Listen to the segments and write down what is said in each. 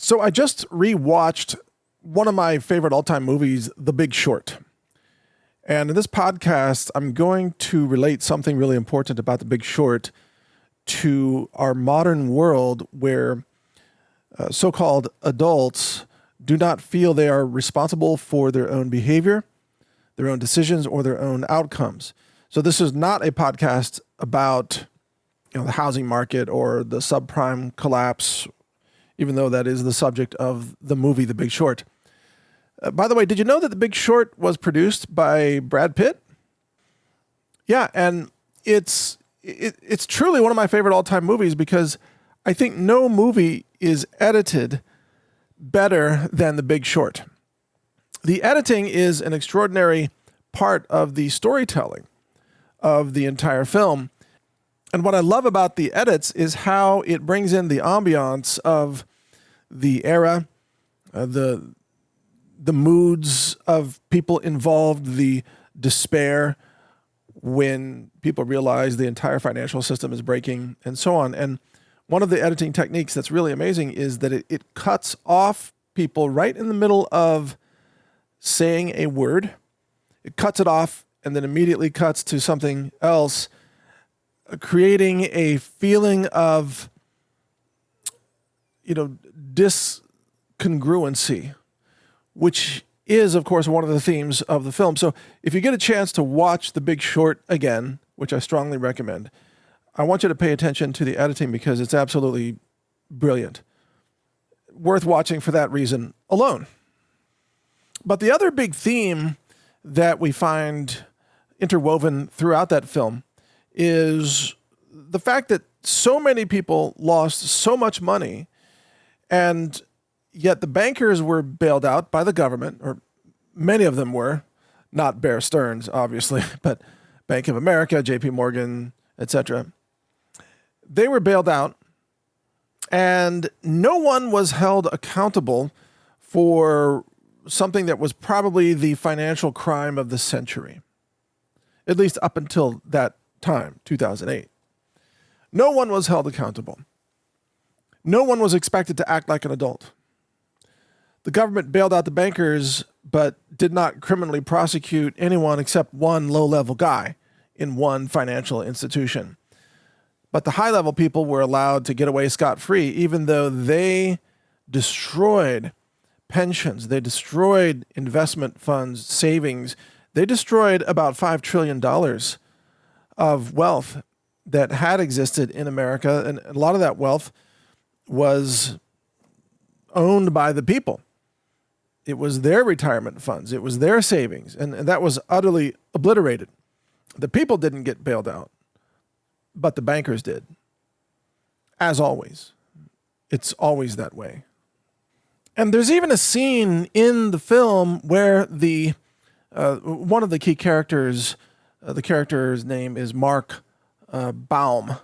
So I just rewatched one of my favorite all-time movies, The Big Short. And in this podcast, I'm going to relate something really important about The Big Short to our modern world where so-called adults do not feel they are responsible for their own behavior, their own decisions, or their own outcomes. So this is not a podcast about the housing market or the subprime collapse, even though that is the subject of the movie The Big Short. By the way, did you know that The Big Short was produced by Brad Pitt? Yeah, and it's truly one of my favorite all-time movies because I think no movie is edited better than The Big Short. The editing is an extraordinary part of the storytelling of the entire film. And what I love about the edits is how it brings in the ambiance of the era, the moods of people involved, the despair when people realize the entire financial system is breaking, and so on. And one of the editing techniques that's really amazing is that it cuts off people right in the middle of saying a word. It cuts it off and then immediately cuts to something else, creating a feeling of, discongruency, which is, of course, one of the themes of the film. So if you get a chance to watch The Big Short again, which I strongly recommend, I want you to pay attention to the editing because it's absolutely brilliant. Worth watching for that reason alone. But the other big theme that we find interwoven throughout that film is the fact that so many people lost so much money, and yet the bankers were bailed out by the government, or many of them were, not Bear Stearns, obviously, but Bank of America, JP Morgan, etc. They were bailed out, and no one was held accountable for something that was probably the financial crime of the century, at least up until that time, 2008. No one was held accountable. No one was expected to act like an adult. The government bailed out the bankers, but did not criminally prosecute anyone except one low-level guy in one financial institution. But the high-level people were allowed to get away scot-free, even though they destroyed pensions, they destroyed investment funds, savings. They destroyed about $5 trillion of wealth that had existed in America, and a lot of that wealth was owned by the people. It was their retirement funds. It was their savings, and that was utterly obliterated. The people didn't get bailed out, but the bankers did. As always. It's always that way. And there's even a scene in the film where one of the key characters, the character's name is Mark Baum,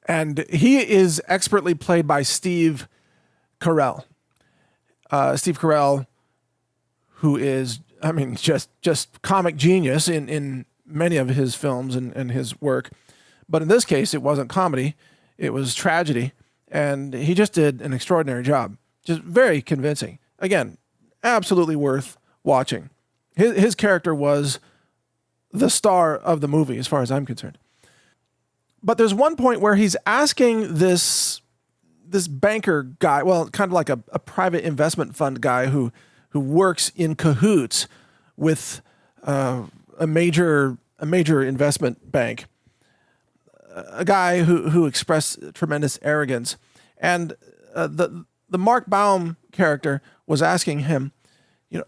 and he is expertly played by Steve Carell. Steve Carell, who is, just comic genius in many of his films and his work. But in this case, it wasn't comedy. It was tragedy. And he just did an extraordinary job. Just very convincing. Again, absolutely worth watching. His character was the star of the movie, as far as I'm concerned. But there's one point where he's asking this banker guy, well, kind of like a private investment fund guy who works in cahoots with a major investment bank, a guy who expressed tremendous arrogance, and the Mark Baum character was asking him,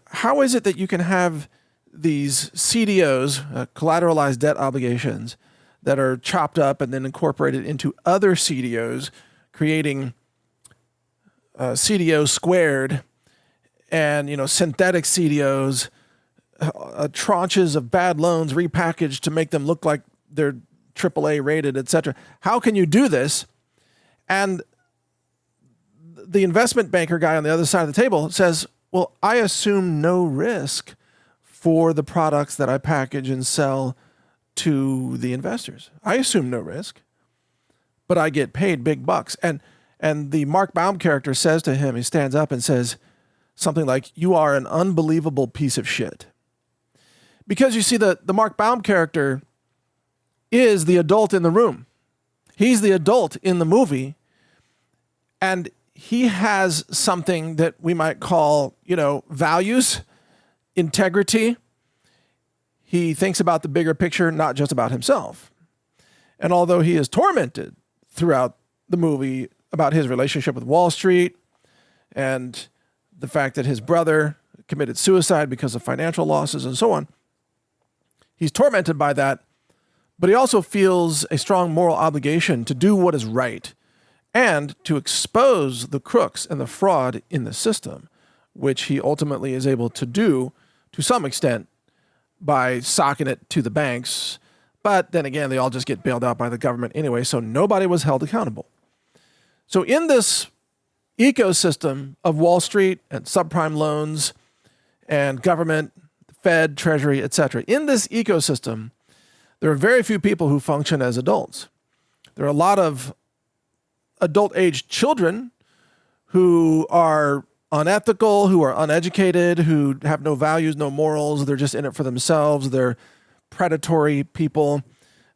how is it that you can have these CDOs, collateralized debt obligations, that are chopped up and then incorporated into other CDOs, creating CDO squared and, synthetic CDOs, tranches of bad loans repackaged to make them look like they're AAA rated, etc. How can you do this? And the investment banker guy on the other side of the table says, well, I assume no risk for the products that I package and sell to the investors. I assume no risk, but I get paid big bucks. And And the Mark Baum character says to him, he stands up and says something like, "You are an unbelievable piece of shit." Because you see, the Mark Baum character is the adult in the room. He's the adult in the movie. And he has something that we might call, values, integrity. He thinks about the bigger picture, not just about himself. And although he is tormented throughout the movie about his relationship with Wall Street and the fact that his brother committed suicide because of financial losses and so on, he's tormented by that, but he also feels a strong moral obligation to do what is right and to expose the crooks and the fraud in the system, which he ultimately is able to do to some extent by socking it to the banks. But then again, they all just get bailed out by the government anyway, so nobody was held accountable. So in this ecosystem of Wall Street and subprime loans and government, Fed, Treasury, etc., in this ecosystem, there are very few people who function as adults. There are a lot of adult-aged children who are unethical, who are uneducated, who have no values, no morals. They're just in it for themselves. They're predatory people.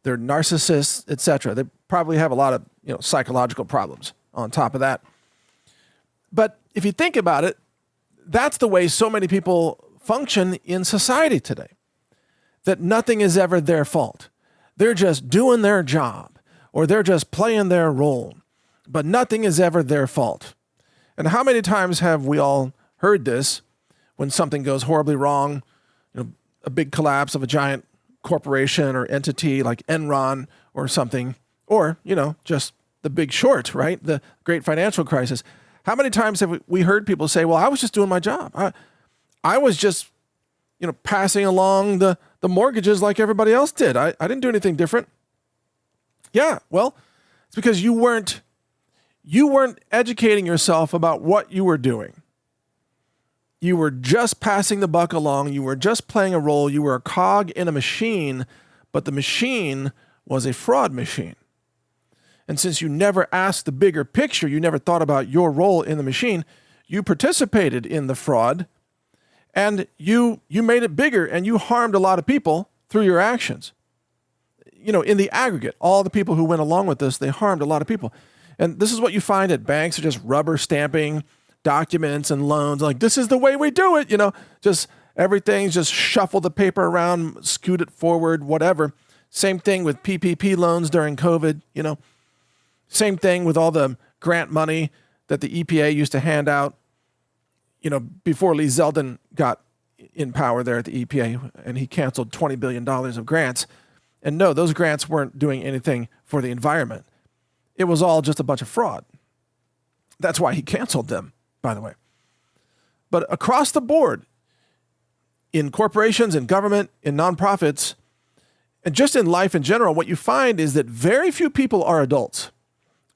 They're narcissists, etc. They probably have a lot of psychological problems on top of that. But if you think about it, that's the way so many people function in society today, that nothing is ever their fault. They're just doing their job, or they're just playing their role, but nothing is ever their fault. And how many times have we all heard this when something goes horribly wrong, a big collapse of a giant corporation or entity like Enron or something, or, just The Big Short, right? The great financial crisis. How many times have we heard people say, well, I was just doing my job. I was just, passing along the mortgages like everybody else did. I didn't do anything different. Yeah, well, it's because you weren't educating yourself about what you were doing. You were just passing the buck along. You were just playing a role. You were a cog in a machine, but the machine was a fraud machine. And since you never asked the bigger picture, you never thought about your role in the machine, you participated in the fraud, and you made it bigger, and you harmed a lot of people through your actions. In the aggregate, all the people who went along with this, they harmed a lot of people. And this is what you find at banks, are just rubber stamping documents and loans. Like, this is the way we do it, just everything's just shuffle the paper around, scoot it forward, whatever. Same thing with PPP loans during COVID, Same thing with all the grant money that the EPA used to hand out, before Lee Zeldin got in power there at the EPA, and he canceled $20 billion of grants. And no, those grants weren't doing anything for the environment. It was all just a bunch of fraud. That's why he canceled them, by the way. But across the board, in corporations, in government, in nonprofits, and just in life in general, what you find is that very few people are adults.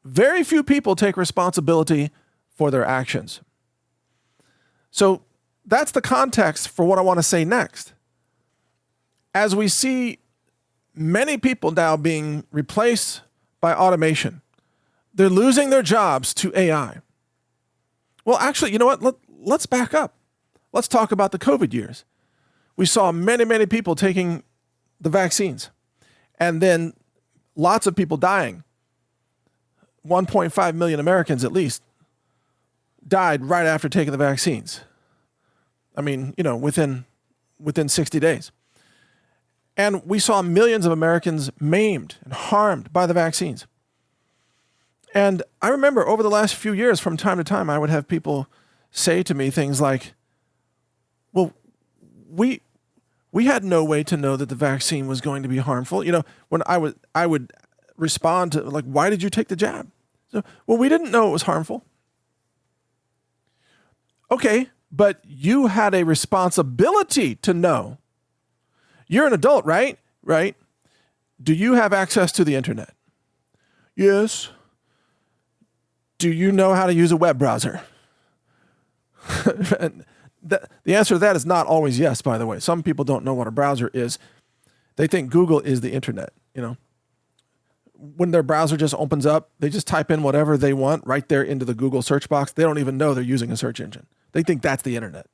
Very few people take responsibility for their actions. So that's the context for what I want to say next. As we see many people now being replaced by automation, they're losing their jobs to AI. Well, actually, you know what? Let's back up. Let's talk about the COVID years. We saw many, many people taking the vaccines, and then lots of people dying. 1.5 million Americans at least died right after taking the vaccines. I mean, within 60 days. And we saw millions of Americans maimed and harmed by the vaccines. And I remember over the last few years, from time to time, I would have people say to me things like, well, we had no way to know that the vaccine was going to be harmful. When I would respond to, like, why did you take the jab? So, well, we didn't know it was harmful. Okay, but you had a responsibility to know. You're an adult, right? Right? Do you have access to the internet? Yes. Do you know how to use a web browser? The answer to that is not always yes, by the way. Some people don't know what a browser is. They think Google is the internet, when their browser just opens up, they just type in whatever they want right there into the Google search box. They don't even know they're using a search engine. They think that's the internet.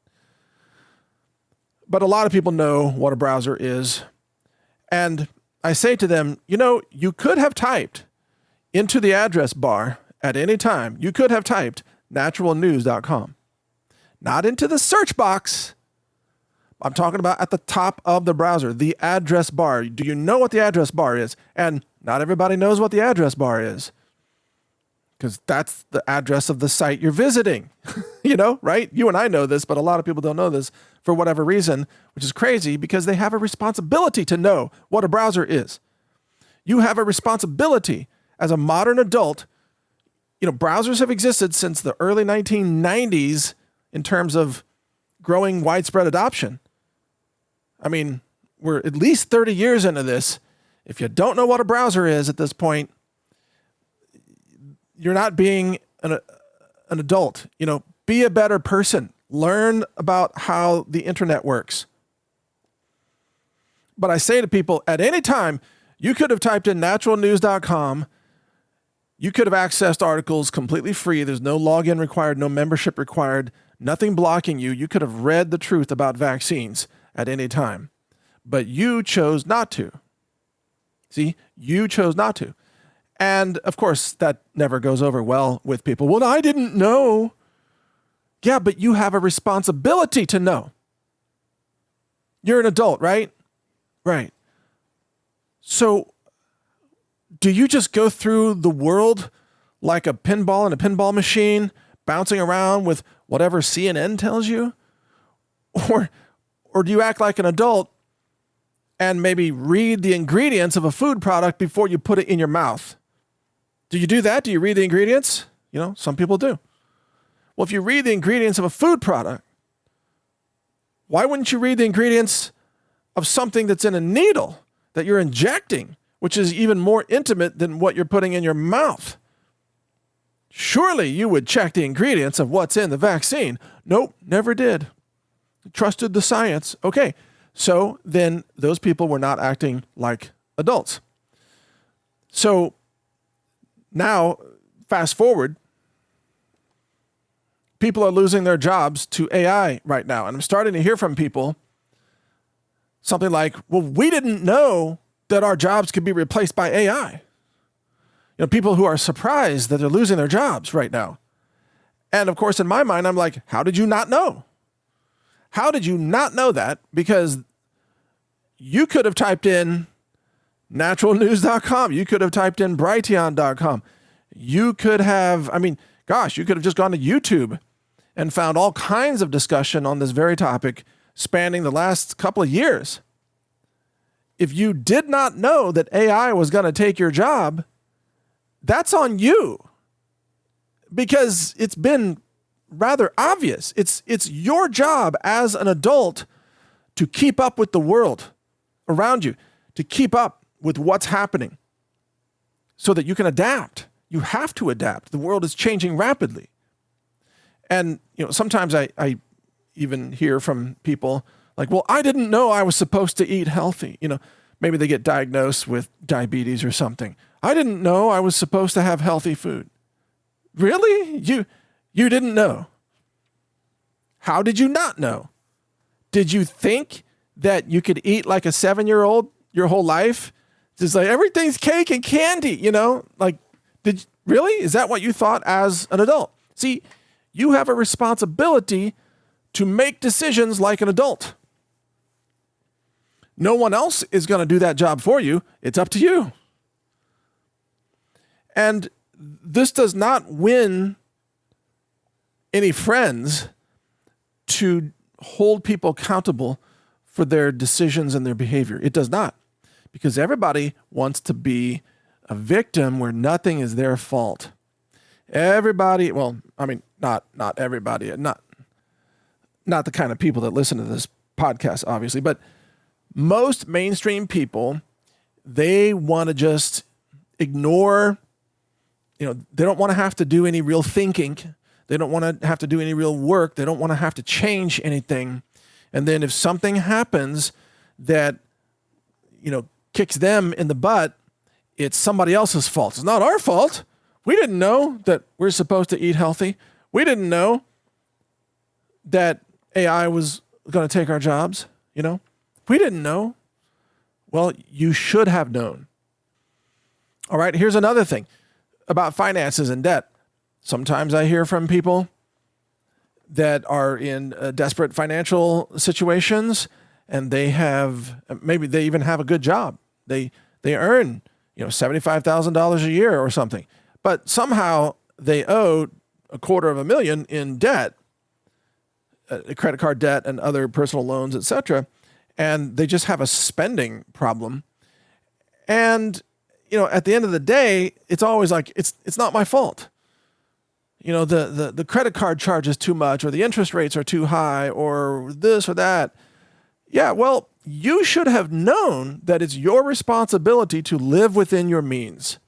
But a lot of people know what a browser is. And I say to them, you could have typed into the address bar at any time, you could have typed naturalnews.com. Not into the search box. I'm talking about at the top of the browser, the address bar. Do you know what the address bar is? And not everybody knows what the address bar is, because that's the address of the site you're visiting, right? You and I know this, but a lot of people don't know this for whatever reason, which is crazy because they have a responsibility to know what a browser is. You have a responsibility as a modern adult. Browsers have existed since the early 1990s in terms of growing widespread adoption. I mean, we're at least 30 years into this. If you don't know what a browser is at this point, you're not being an adult. Be a better person. Learn about how the internet works. But I say to people, at any time, you could have typed in naturalnews.com. You could have accessed articles completely free. There's no login required, no membership required, nothing blocking you. You could have read the truth about vaccines at any time. But you chose not to. See, you chose not to. And of course, that never goes over well with people. Well, I didn't know. Yeah, but you have a responsibility to know. You're an adult, right? Right. So do you just go through the world like a pinball in a pinball machine, bouncing around with whatever CNN tells you? Or do you act like an adult and maybe read the ingredients of a food product before you put it in your mouth? Do you do that? Do you read the ingredients? Some people do. Well, if you read the ingredients of a food product, why wouldn't you read the ingredients of something that's in a needle that you're injecting, which is even more intimate than what you're putting in your mouth? Surely you would check the ingredients of what's in the vaccine. Nope, never did. Trusted the science. Okay, so then those people were not acting like adults. So now, fast forward, people are losing their jobs to AI right now. And I'm starting to hear from people something like, well, we didn't know that our jobs could be replaced by AI. People who are surprised that they're losing their jobs right now. And of course, in my mind, I'm like, how did you not know? How did you not know that? Because you could have typed in naturalnews.com. You could have typed in Brighteon.com. You could have, you could have just gone to YouTube and found all kinds of discussion on this very topic spanning the last couple of years. If you did not know that AI was going to take your job, that's on you, because it's been rather obvious. It's your job as an adult to keep up with the world around you, to keep up with what's happening so that you can adapt. You have to adapt. The world is changing rapidly. And sometimes I even hear from people like, well, I didn't know I was supposed to eat healthy. Maybe they get diagnosed with diabetes or something. I didn't know I was supposed to have healthy food. Really? You didn't know? How did you not know? Did you think that you could eat like a 7-year-old your whole life? Just like everything's cake and candy, really? Is that what you thought as an adult? See, you have a responsibility to make decisions like an adult. No one else is going to do that job for you. It's up to you. And this does not win any friends to hold people accountable for their decisions and their behavior. It does not. Because everybody wants to be a victim where nothing is their fault. Everybody, not everybody, not the kind of people that listen to this podcast, obviously, but most mainstream people, they want to just ignore, they don't want to have to do any real thinking. They don't want to have to do any real work. They don't want to have to change anything. And then if something happens that, kicks them in the butt, it's somebody else's fault. It's not our fault. We didn't know that we're supposed to eat healthy. We didn't know that AI was going to take our jobs, We didn't know. Well, you should have known. All right, here's another thing about finances and debt. Sometimes I hear from people that are in desperate financial situations, and maybe they even have a good job. They earn, $75,000 a year or something, but somehow they owe $250,000 in debt, credit card debt and other personal loans, etc. And they just have a spending problem. And, at the end of the day, it's always like, it's not my fault. The credit card charge is too much, or the interest rates are too high, or this or that. Yeah, well, you should have known that it's your responsibility to live within your means.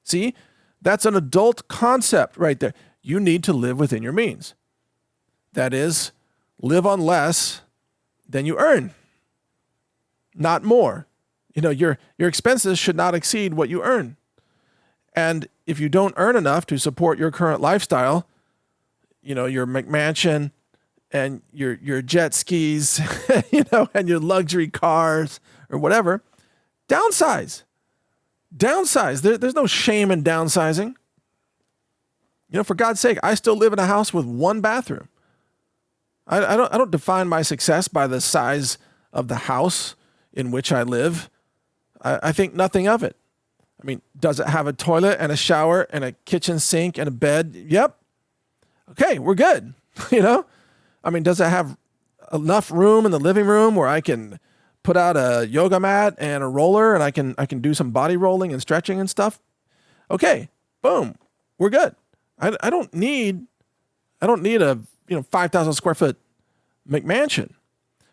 See, that's an adult concept right there. You need to live within your means. That is, live on less than you earn, not more. Your expenses should not exceed what you earn. And if you don't earn enough to support your current lifestyle, your McMansion and your jet skis, and your luxury cars or whatever, downsize. Downsize. There's no shame in downsizing. For God's sake, I still live in a house with one bathroom. I don't define my success by the size of the house in which I live. I think nothing of it. I mean, does it have a toilet and a shower and a kitchen sink and a bed? Yep. Okay, we're good. Does it have enough room in the living room where I can put out a yoga mat and a roller and I can do some body rolling and stretching and stuff? Okay, boom, we're good. I don't need a 5,000 square foot McMansion,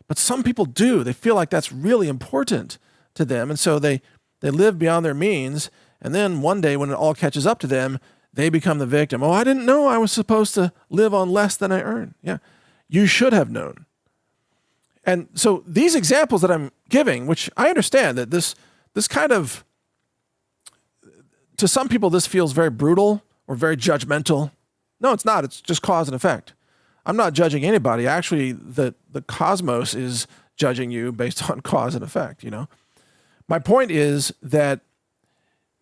but some people do. They feel like that's really important to them, and so they live beyond their means. And then one day, when it all catches up to them, they become the victim. Oh, I didn't know I was supposed to live on less than I earn. Yeah, you should have known. And so these examples that I'm giving, which I understand that this kind of, to some people, this feels very brutal or very judgmental. No, it's not. It's just cause and effect. I'm not judging anybody. Actually, the cosmos is judging you based on cause and effect, My point is that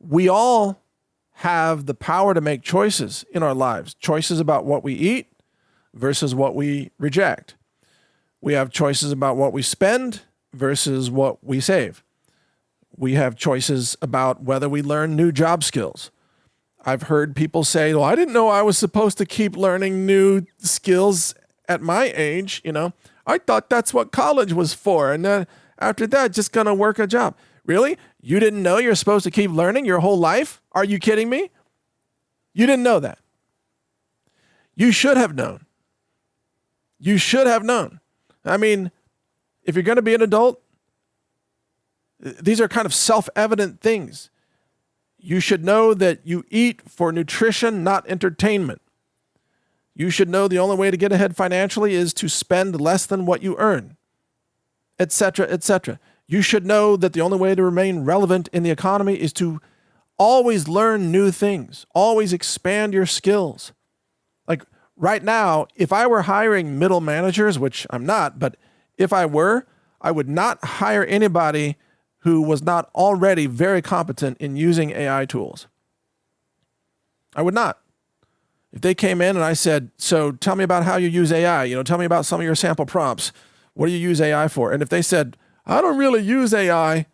we all have the power to make choices in our lives, choices about what we eat versus what we reject. We have choices about what we spend versus what we save. We have choices about whether we learn new job skills. I've heard people say, well, I didn't know I was supposed to keep learning new skills at my age. I thought that's what college was for. And then after that, just going to work a job. Really? You didn't know you're supposed to keep learning your whole life? Are you kidding me? You didn't know that. You should have known. You should have known. I mean, if you're going to be an adult, these are kind of self-evident things. You should know that you eat for nutrition, not entertainment. You should know the only way to get ahead financially is to spend less than what you earn, etc., etc. You should know that the only way to remain relevant in the economy is to always learn new things, always expand your skills. Like right now, if I were hiring middle managers, which I'm not, but if I were, I would not hire anybody who was not already very competent in using AI tools. I would not. If they came in and I said, so tell me about how you use AI, tell me about some of your sample prompts. What do you use AI for? And if they said, I don't really use AI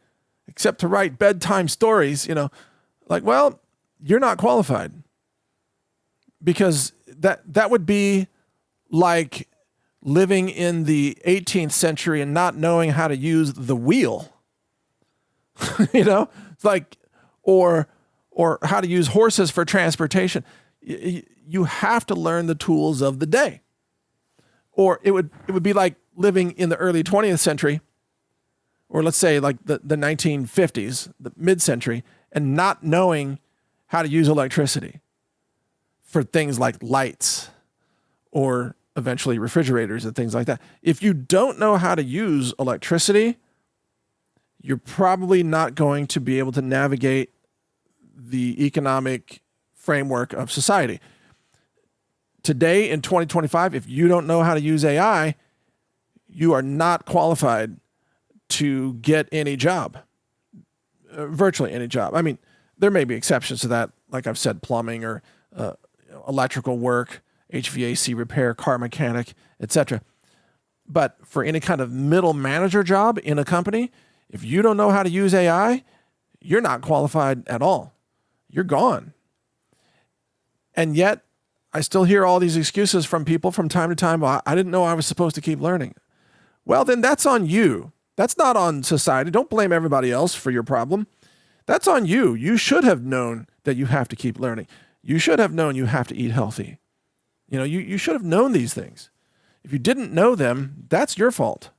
except to write bedtime stories, well, you're not qualified. Because that would be like living in the 18th century and not knowing how to use the wheel. It's like, or how to use horses for transportation. You have to learn the tools of the day. Or it would be like living in the early 20th century, or let's say like the 1950s, the mid-century, and not knowing how to use electricity for things like lights or eventually refrigerators and things like that. If you don't know how to use electricity, you're probably not going to be able to navigate the economic framework of society. Today in 2025, if you don't know how to use AI, you are not qualified to get any job, virtually any job. I mean, there may be exceptions to that, like I've said, plumbing or electrical work, HVAC repair, car mechanic, etc. But for any kind of middle manager job in a company, if you don't know how to use AI, you're not qualified at all. You're gone. And yet, I still hear all these excuses from people from time to time. Well, I didn't know I was supposed to keep learning. Well, then that's on you. That's not on society. Don't blame everybody else for your problem. That's on you. You should have known that you have to keep learning. You should have known you have to eat healthy. You should have known these things. If you didn't know them, that's your fault.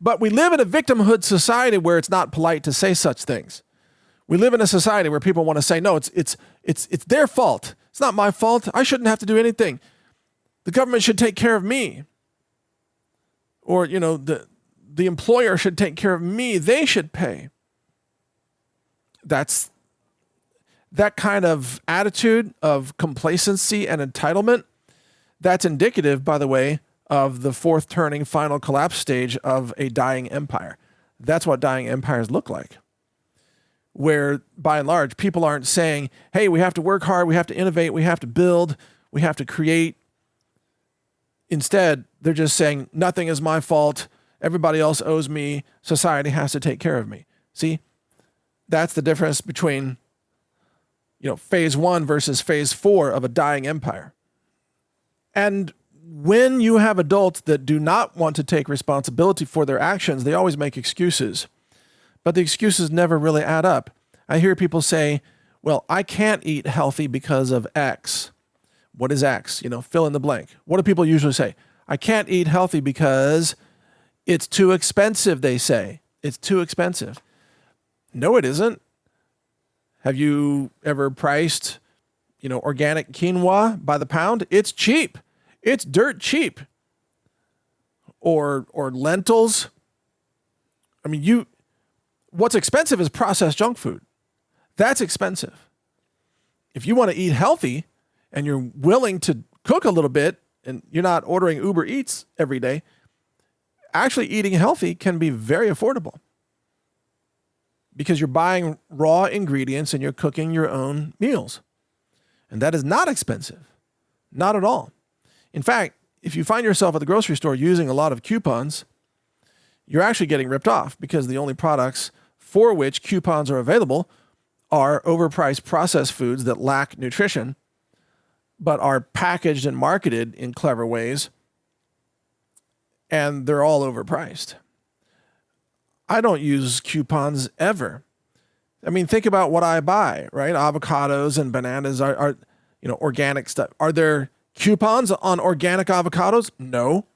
But we live in a victimhood society where it's not polite to say such things. We live in a society where people want to say, no, it's their fault. It's not my fault. I shouldn't have to do anything. The government should take care of me. Or, the employer should take care of me. They should pay. That's that kind of attitude of complacency and entitlement. That's indicative, by the way, of the fourth turning final collapse stage of a dying empire. That's what dying empires look like. Where, by and large, people aren't saying, hey, we have to work hard, we have to innovate, we have to build, we have to create. Instead, they're just saying, nothing is my fault, everybody else owes me, society has to take care of me. See? That's the difference between, phase 1 versus phase 4 of a dying empire. And when you have adults that do not want to take responsibility for their actions, they always make excuses. But the excuses never really add up. I hear people say, well, I can't eat healthy because of X. What is X? Fill in the blank. What do people usually say? I can't eat healthy because it's too expensive, they say. It's too expensive. No, it isn't. Have you ever priced, organic quinoa by the pound? It's cheap. It's dirt cheap. Or lentils. I mean, what's expensive is processed junk food. That's expensive. If you want to eat healthy and you're willing to cook a little bit and you're not ordering Uber Eats every day, actually eating healthy can be very affordable because you're buying raw ingredients and you're cooking your own meals. And that is not expensive. Not at all. In fact, if you find yourself at the grocery store using a lot of coupons, you're actually getting ripped off because the only products for which coupons are available are overpriced processed foods that lack nutrition, but are packaged and marketed in clever ways, and they're all overpriced. I don't use coupons ever. I mean, think about what I buy, right? Avocados and bananas are organic stuff. Are there coupons on organic avocados? No,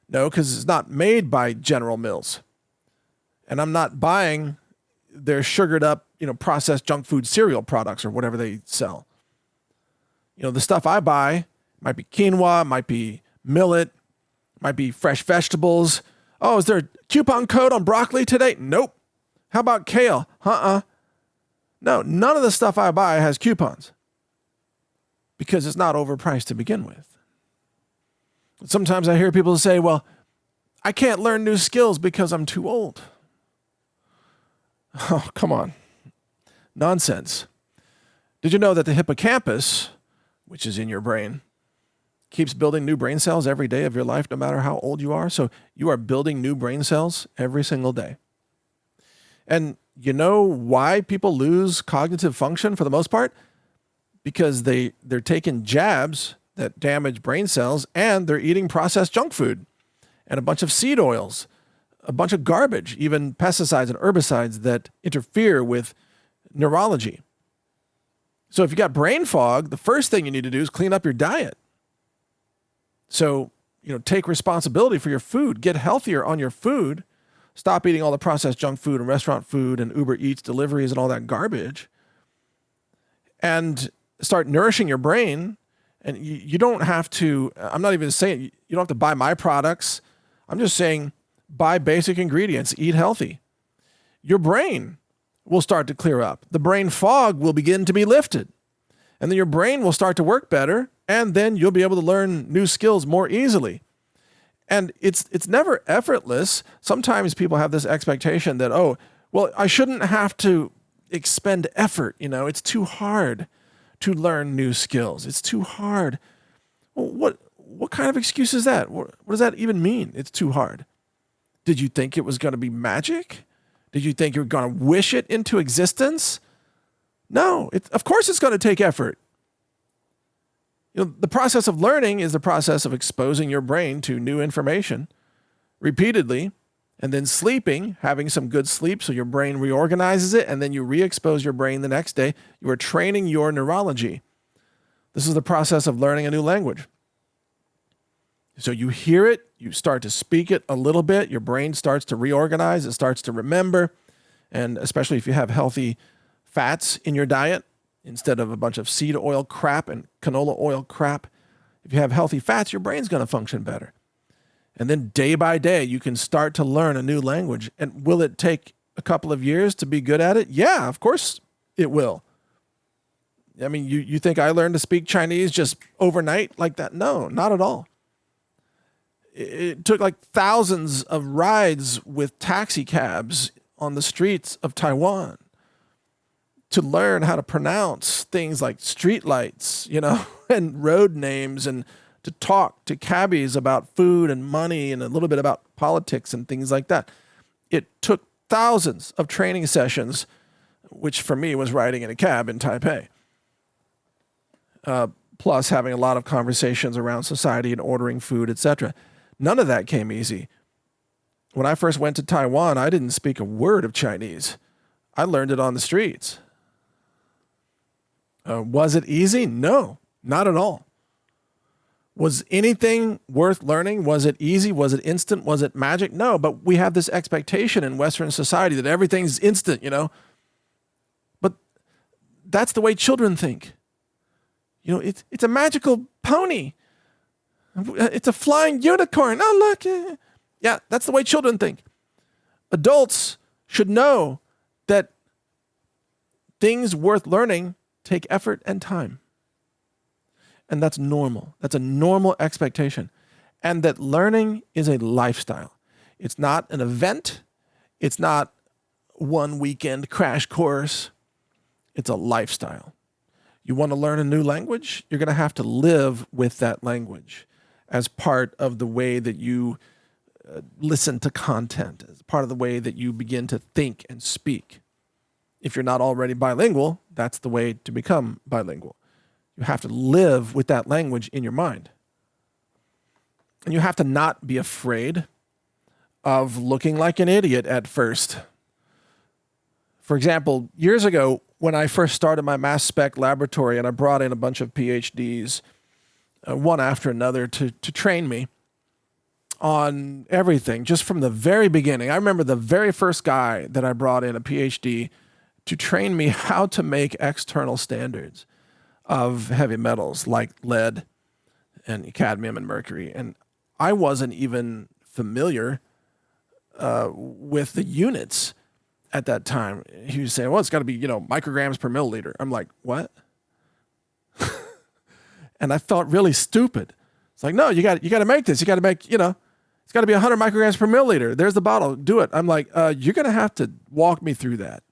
because it's not made by General Mills. And I'm not buying their sugared up, processed junk food cereal products or whatever they sell. The stuff I buy might be quinoa, might be millet, might be fresh vegetables. Oh, is there a coupon code on broccoli today? Nope. How about kale? No, none of the stuff I buy has coupons because it's not overpriced to begin with. Sometimes I hear people say, well, I can't learn new skills because I'm too old. Oh, come on. Nonsense. Did you know that the hippocampus, which is in your brain, keeps building new brain cells every day of your life, no matter how old you are? So you are building new brain cells every single day. And you know why people lose cognitive function for the most part? Because they're taking jabs that damage brain cells and they're eating processed junk food and a bunch of seed oils, a bunch of garbage, even pesticides and herbicides that interfere with neurology. So if you got brain fog, the first thing you need to do is clean up your diet. So, take responsibility for your food, get healthier on your food, stop eating all the processed junk food and restaurant food and Uber Eats deliveries and all that garbage, and start nourishing your brain. And you don't have to, I'm not even saying, you don't have to buy my products. I'm just saying buy basic ingredients, eat healthy. Your brain will start to clear up. The brain fog will begin to be lifted. And then your brain will start to work better, and then you'll be able to learn new skills more easily. And it's never effortless. Sometimes people have this expectation that, oh, well, I shouldn't have to expend effort. It's too hard to learn new skills. It's too hard. Well, what kind of excuse is that? What does that even mean? It's too hard. Did you think it was going to be magic? Did you think you were going to wish it into existence? No, of course it's going to take effort. The process of learning is the process of exposing your brain to new information repeatedly, and then sleeping, having some good sleep so your brain reorganizes it, and then you re-expose your brain the next day. You are training your neurology. This is the process of learning a new language. So you hear it, you start to speak it a little bit, your brain starts to reorganize, it starts to remember, and especially if you have healthy fats in your diet, instead of a bunch of seed oil crap and canola oil crap. If you have healthy fats, your brain's going to function better. And then day by day, you can start to learn a new language. And will it take a couple of years to be good at it? Yeah, of course it will. I mean, you think I learned to speak Chinese just overnight like that? No, not at all. It took like thousands of rides with taxi cabs on the streets of Taiwan to learn how to pronounce things like streetlights, and road names, and to talk to cabbies about food and money and a little bit about politics and things like that. It took thousands of training sessions, which for me was riding in a cab in Taipei, plus having a lot of conversations around society and ordering food, etc. None of that came easy. When I first went to Taiwan, I didn't speak a word of Chinese. I learned it on the streets. Was it easy? No, not at all. Was anything worth learning? Was it easy? Was it instant? Was it magic? No, but we have this expectation in Western society that everything's instant, But that's the way children think. It's a magical pony. It's a flying unicorn. Oh, look. Yeah, that's the way children think. Adults should know that things worth learning take effort and time. And that's normal. That's a normal expectation. And that learning is a lifestyle. It's not an event. It's not one weekend crash course. It's a lifestyle. You want to learn a new language? You're going to have to live with that language as part of the way that you listen to content, as part of the way that you begin to think and speak. If you're not already bilingual, that's the way to become bilingual. You have to live with that language in your mind. And you have to not be afraid of looking like an idiot at first. For example, years ago, when I first started my mass spec laboratory and I brought in a bunch of PhDs, one after another, to train me on everything, just from the very beginning. I remember the very first guy that I brought in, a PhD, to train me how to make external standards of heavy metals like lead and cadmium and mercury. And I wasn't even familiar with the units at that time. He was saying, well, it's got to be, micrograms per milliliter. I'm like, what? And I felt really stupid. It's like, no, you got to make this. You got to make, it's got to be 100 micrograms per milliliter. There's the bottle. Do it. I'm like, you're going to have to walk me through that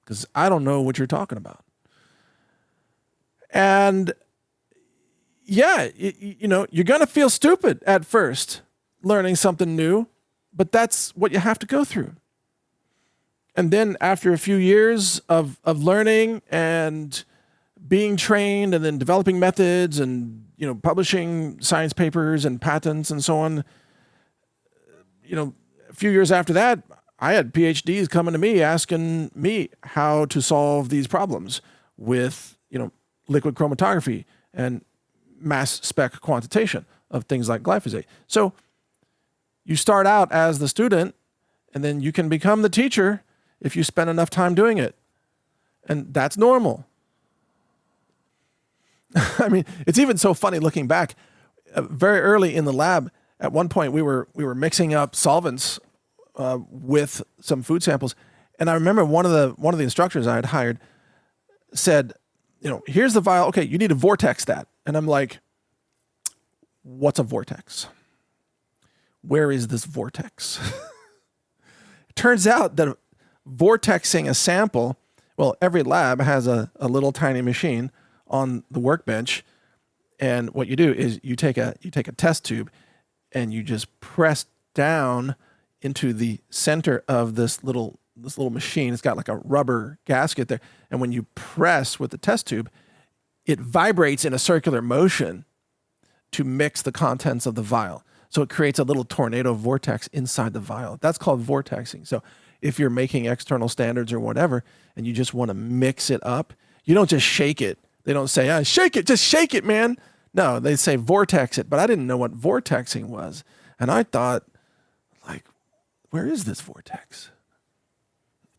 because I don't know what you're talking about. And yeah, you're going to feel stupid at first learning something new, but that's what you have to go through. And then after a few years of learning and being trained and then developing methods and, publishing science papers and patents and so on, a few years after that, I had PhDs coming to me asking me how to solve these problems with, liquid chromatography and mass spec quantitation of things like glyphosate. So you start out as the student and then you can become the teacher if you spend enough time doing it. And that's normal. I mean, it's even so funny looking back. Very early in the lab, at one point we were mixing up solvents with some food samples, And I remember one of the instructors I had hired said, here's the vial. Okay, you need to vortex that. And I'm like, what's a vortex? Where is this vortex? It turns out that vortexing a sample, well, every lab has a little tiny machine on the workbench. And what you do is you take a test tube and you just press down into the center of this little machine. It's got like a rubber gasket there. And when you press with the test tube, it vibrates in a circular motion to mix the contents of the vial. So it creates a little tornado vortex inside the vial. That's called vortexing. So if you're making external standards or whatever, and you just want to mix it up, you don't just shake it. They don't say, shake it, just shake it, man. No, they say vortex it. But I didn't know what vortexing was. And I thought, like, where is this vortex?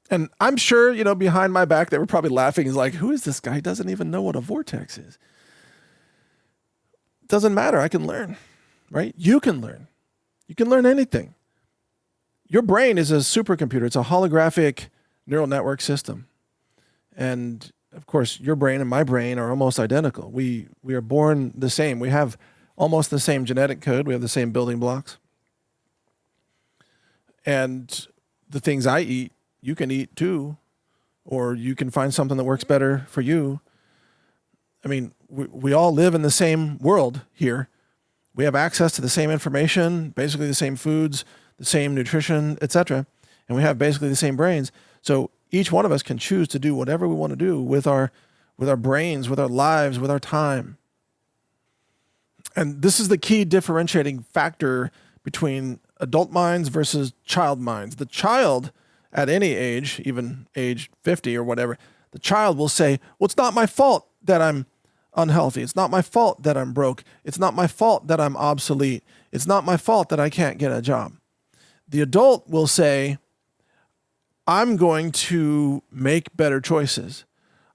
And I'm sure, behind my back, they were probably laughing. He's like, who is this guy? He doesn't even know what a vortex is. Doesn't matter. I can learn, right? You can learn. You can learn anything. Your brain is a supercomputer. It's a holographic neural network system. And of course, your brain and my brain are almost identical. We are born the same. We have almost the same genetic code. We have the same building blocks. And the things I eat, you can eat too, or you can find something that works better for you. I mean, we all live in the same world here. We have access to the same information, basically the same foods, the same nutrition, etc. And we have basically the same brains. So each one of us can choose to do whatever we want to do with our brains, with our lives, with our time. And this is the key differentiating factor between adult minds versus child minds. The child at any age, even age 50 or whatever, the child will say, well, it's not my fault that I'm unhealthy. It's not my fault that I'm broke. It's not my fault that I'm obsolete. It's not my fault that I can't get a job. The adult will say, I'm going to make better choices.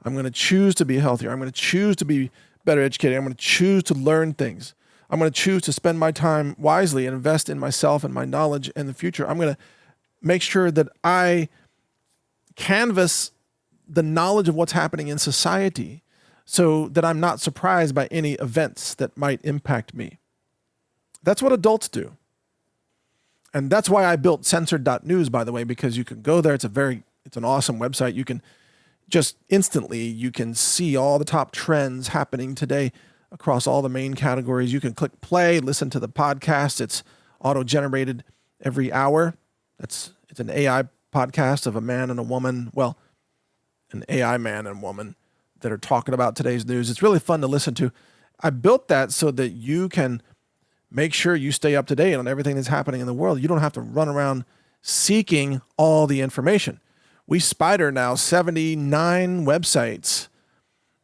I'm going to choose to be healthier. I'm going to choose to be better educated. I'm going to choose to learn things. I'm going to choose to spend my time wisely and invest in myself and my knowledge in the future. I'm going to make sure that I canvas the knowledge of what's happening in society so that I'm not surprised by any events that might impact me. That's what adults do. And that's why I built censored.news, by the way, because you can go there. It's an awesome website. You can just instantly, you can see all the top trends happening today across all the main categories. You can click play, listen to the podcast. It's auto-generated every hour. It's an AI podcast of a man and a woman, well, an AI man and woman that are talking about today's news. It's really fun to listen to. I built that so that you can make sure you stay up to date on everything that's happening in the world. You don't have to run around seeking all the information. We spider now 79 websites,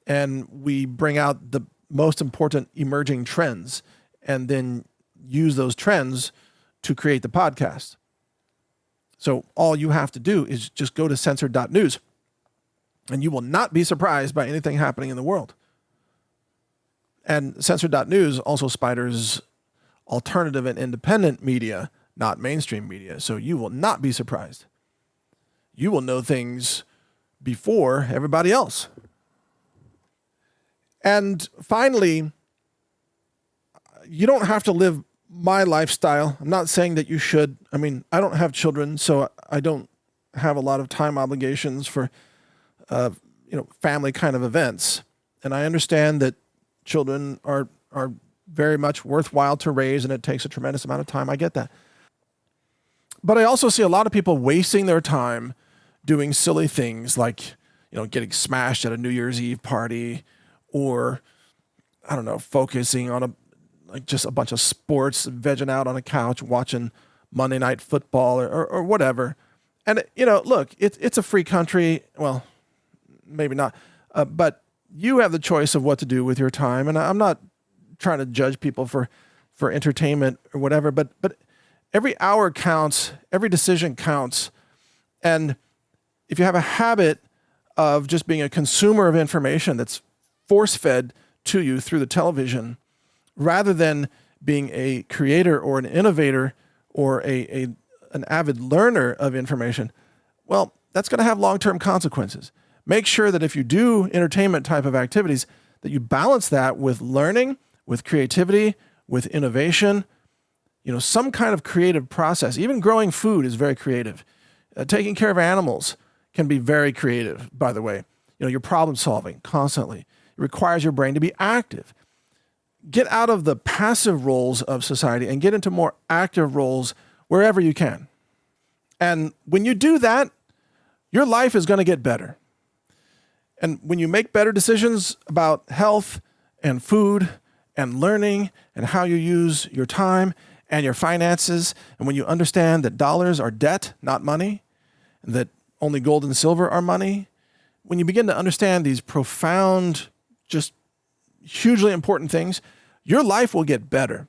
and we bring out the most important emerging trends and then use those trends to create the podcast. So all you have to do is just go to censored.news, and you will not be surprised by anything happening in the world. And censored.news also spiders alternative and independent media, not mainstream media. So you will not be surprised. You will know things before everybody else. And finally, you don't have to live my lifestyle. I'm not saying that you should. I mean, I don't have children, so I don't have a lot of time obligations for, family kind of events. And I understand that children are very much worthwhile to raise, and it takes a tremendous amount of time. I get that. But I also see a lot of people wasting their time doing silly things like, getting smashed at a New Year's Eve party, or, focusing on just a bunch of sports, vegging out on a couch, watching Monday Night Football or whatever. And, look, it's a free country. Well, maybe not. But you have the choice of what to do with your time. And I'm not trying to judge people for entertainment or whatever, but every hour counts, every decision counts. And if you have a habit of just being a consumer of information that's force-fed to you through the television, rather than being a creator or an innovator or an avid learner of information, well, that's going to have long-term consequences. Make sure that if you do entertainment type of activities, that you balance that with learning, with creativity, with innovation, some kind of creative process. Even growing food is very creative. Taking care of animals can be very creative, by the way. You're problem solving constantly. It requires your brain to be active. Get out of the passive roles of society and get into more active roles wherever you can. And when you do that, your life is going to get better. And when you make better decisions about health and food and learning and how you use your time and your finances, and when you understand that dollars are debt, not money, and that only gold and silver are money, when you begin to understand these profound, just hugely important things, your life will get better.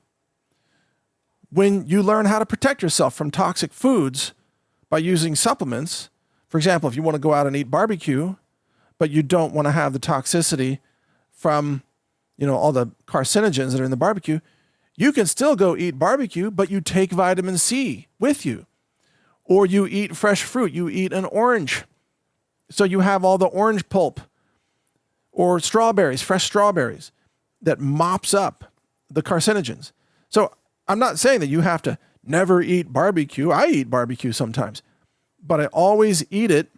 When you learn how to protect yourself from toxic foods by using supplements, for example, if you want to go out and eat barbecue, but you don't want to have the toxicity from, all the carcinogens that are in the barbecue, you can still go eat barbecue, but you take vitamin C with you. Or you eat fresh fruit, you eat an orange. So you have all the orange pulp or strawberries, fresh strawberries that mops up the carcinogens. So I'm not saying that you have to never eat barbecue. I eat barbecue sometimes, but I always eat it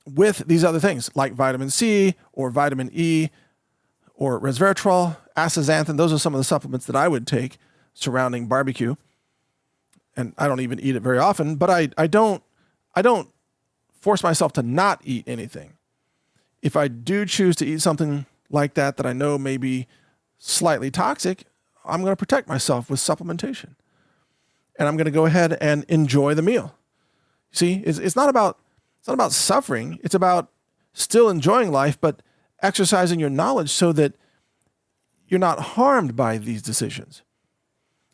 with these other things like vitamin C or vitamin E or resveratrol, astaxanthin. Those are some of the supplements that I would take surrounding barbecue. And I don't even eat it very often, but I don't force myself to not eat anything. If I do choose to eat something like that I know may be slightly toxic, I'm going to protect myself with supplementation. And I'm going to go ahead and enjoy the meal. See, it's not about suffering. It's about still enjoying life, but exercising your knowledge so that you're not harmed by these decisions.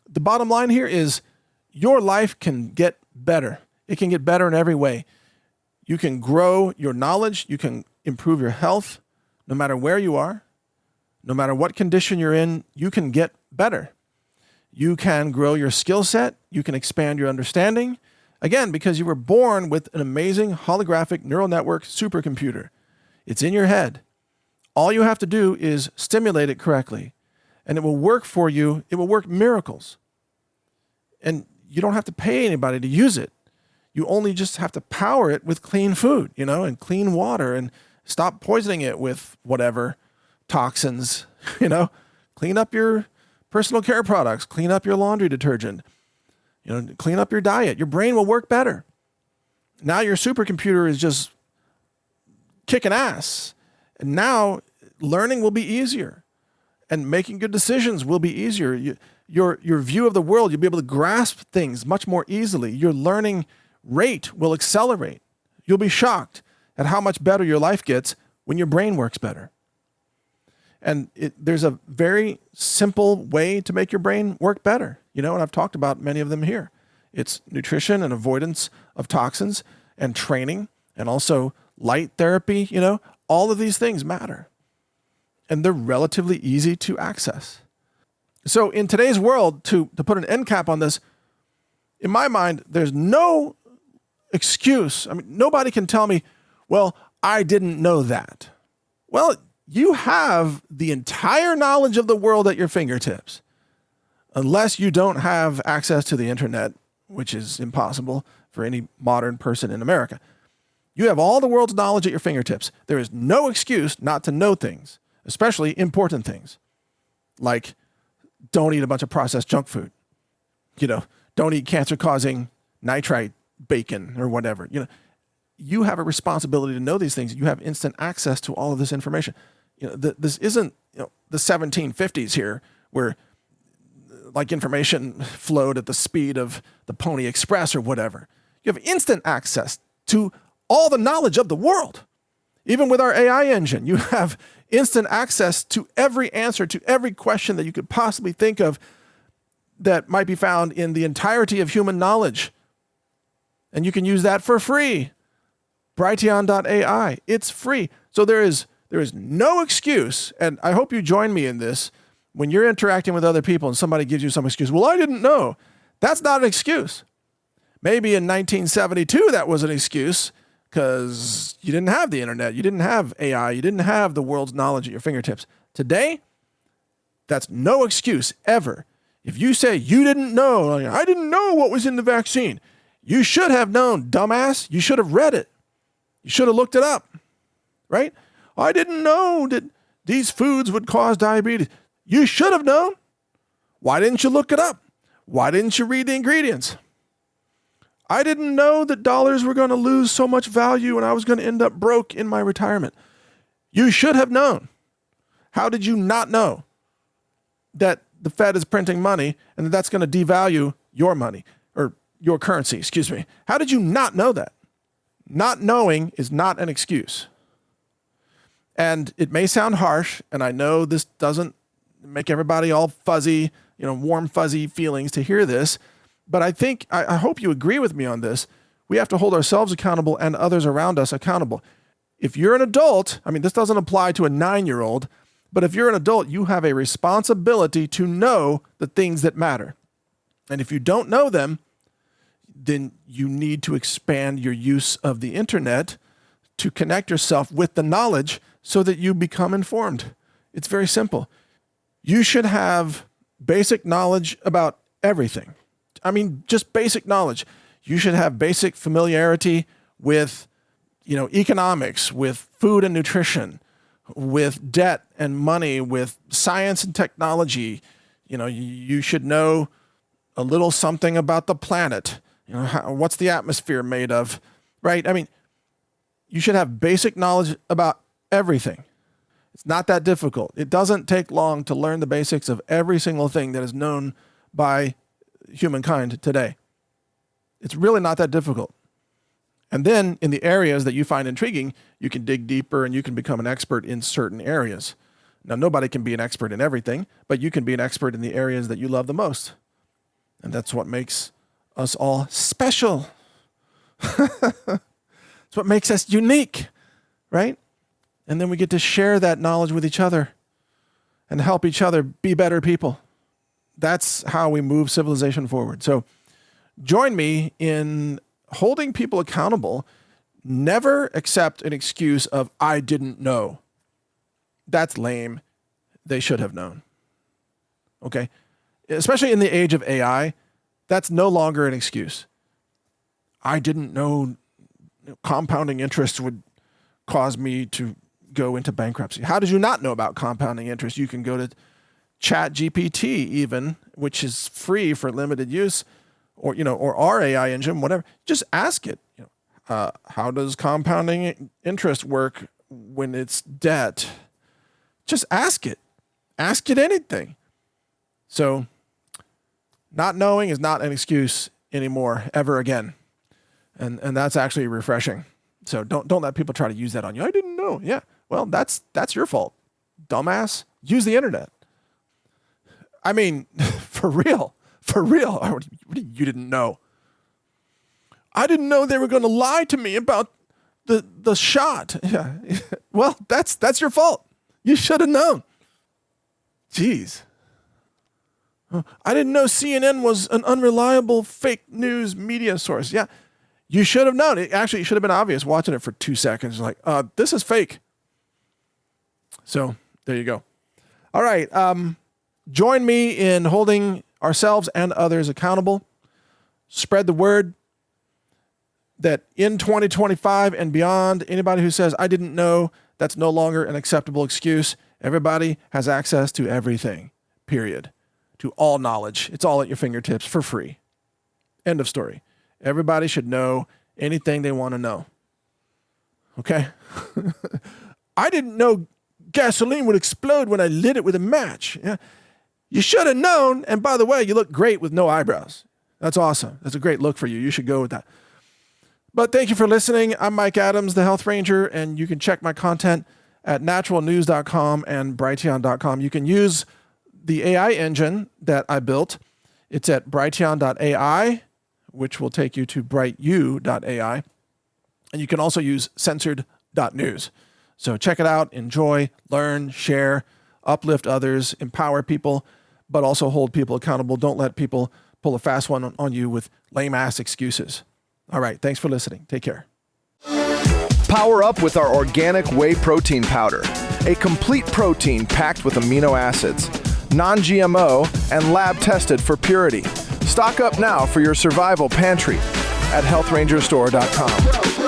The bottom line here is your life can get better. It can get better in every way. You can grow your knowledge. You can improve your health. No matter where you are, no matter what condition you're in, you can get better. You can grow your skill set. You can expand your understanding. Again, because you were born with an amazing holographic neural network supercomputer. It's in your head. All you have to do is stimulate it correctly, and it will work for you. It will work miracles. And you don't have to pay anybody to use it. You only just have to power it with clean food, and clean water, and stop poisoning it with whatever toxins, Clean up your personal care products, clean up your laundry detergent, clean up your diet. Your brain will work better. Now your supercomputer is just kicking ass. And now learning will be easier and making good decisions will be easier. Your view of the world, you'll be able to grasp things much more easily. Your learning rate will accelerate. You'll be shocked at how much better your life gets when your brain works better. And there's a very simple way to make your brain work better, and I've talked about many of them here. It's nutrition and avoidance of toxins and training and also light therapy, all of these things matter. And they're relatively easy to access. So in today's world, to put an end cap on this, in my mind, there's no excuse. I mean, nobody can tell me, well, I didn't know that. Well, you have the entire knowledge of the world at your fingertips, unless you don't have access to the internet, which is impossible for any modern person in America. You have all the world's knowledge at your fingertips. There is no excuse not to know things, especially important things, like don't eat a bunch of processed junk food. Don't eat cancer-causing nitrite bacon or whatever. You have a responsibility to know these things. You have instant access to all of this information. This isn't the 1750s here, where like information flowed at the speed of the Pony Express or whatever. You have instant access to all the knowledge of the world. Even with our AI engine, you have instant access to every answer to every question that you could possibly think of that might be found in the entirety of human knowledge. And you can use that for free. Brighteon.ai. It's free. So there is no excuse, and I hope you join me in this, when you're interacting with other people and somebody gives you some excuse. Well, I didn't know. That's not an excuse. Maybe in 1972 that was an excuse, because you didn't have the internet, you didn't have AI, you didn't have the world's knowledge at your fingertips. Today, that's no excuse ever. If you say you didn't know, like, I didn't know what was in the vaccine, you should have known, dumbass. You should have read it. You should have looked it up, right? I didn't know that these foods would cause diabetes. You should have known. Why didn't you look it up? Why didn't you read the ingredients? I didn't know that dollars were going to lose so much value and I was going to end up broke in my retirement. You should have known. How did you not know that the Fed is printing money and that that's going to devalue your money or your currency, excuse me? How did you not know that? Not knowing is not an excuse. And it may sound harsh, and I know this doesn't make everybody all fuzzy, warm, fuzzy feelings to hear this, but I hope you agree with me on this. We have to hold ourselves accountable and others around us accountable. If you're an adult, this doesn't apply to a 9-year-old, but if you're an adult, you have a responsibility to know the things that matter. And if you don't know them, then you need to expand your use of the internet to connect yourself with the knowledge so that you become informed. It's very simple. You should have basic knowledge about everything. Just basic knowledge. You should have basic familiarity with, economics, with food and nutrition, with debt and money, with science and technology. You should know a little something about the planet. What's the atmosphere made of, right? You should have basic knowledge about everything. It's not that difficult. It doesn't take long to learn the basics of every single thing that is known by humankind today. It's really not that difficult. And then in the areas that you find intriguing, you can dig deeper and you can become an expert in certain areas. Now, nobody can be an expert in everything, but you can be an expert in the areas that you love the most. And that's what makes us all special. It's what makes us unique, right? And then we get to share that knowledge with each other and help each other be better people. That's how we move civilization forward. So join me in holding people accountable. Never accept an excuse of, I didn't know. That's lame. They should have known. Okay? Especially in the age of AI, that's no longer an excuse. I didn't know compounding interest would cause me to go into bankruptcy. How did you not know about compounding interest? You can go to ChatGPT even, which is free for limited use, or our AI engine, whatever. Just ask it. How does compounding interest work when it's debt? Just ask it. Ask it anything. So, not knowing is not an excuse anymore, ever again, and that's actually refreshing. So don't let people try to use that on you. I didn't know. Yeah, well, that's your fault, dumbass. Use the internet. For real. You didn't know. I didn't know they were going to lie to me about the shot. Yeah. Well, that's your fault. You should have known. Jeez. I didn't know CNN was an unreliable fake news media source. Yeah. You should have known. It actually should have been obvious watching it for 2 seconds. Like, this is fake. So there you go. All right. Join me in holding ourselves and others accountable. Spread the word that in 2025 and beyond, anybody who says, I didn't know, that's no longer an acceptable excuse. Everybody has access to everything, period. To all knowledge. It's all at your fingertips for free. End of story. Everybody should know anything they want to know. Okay? I didn't know gasoline would explode when I lit it with a match. Yeah. You should have known. And by the way, you look great with no eyebrows. That's awesome. That's a great look for you. You should go with that. But thank you for listening. I'm Mike Adams, the Health Ranger, and you can check my content at naturalnews.com and brighteon.com. You can use the AI engine that I built. It's at brighteon.ai, which will take you to brightu.ai. And you can also use censored.news. So check it out, enjoy, learn, share, uplift others, empower people, but also hold people accountable. Don't let people pull a fast one on you with lame-ass excuses. All right, thanks for listening. Take care. Power up with our organic whey protein powder, a complete protein packed with amino acids, non-GMO, and lab tested for purity. Stock up now for your survival pantry at healthrangerstore.com.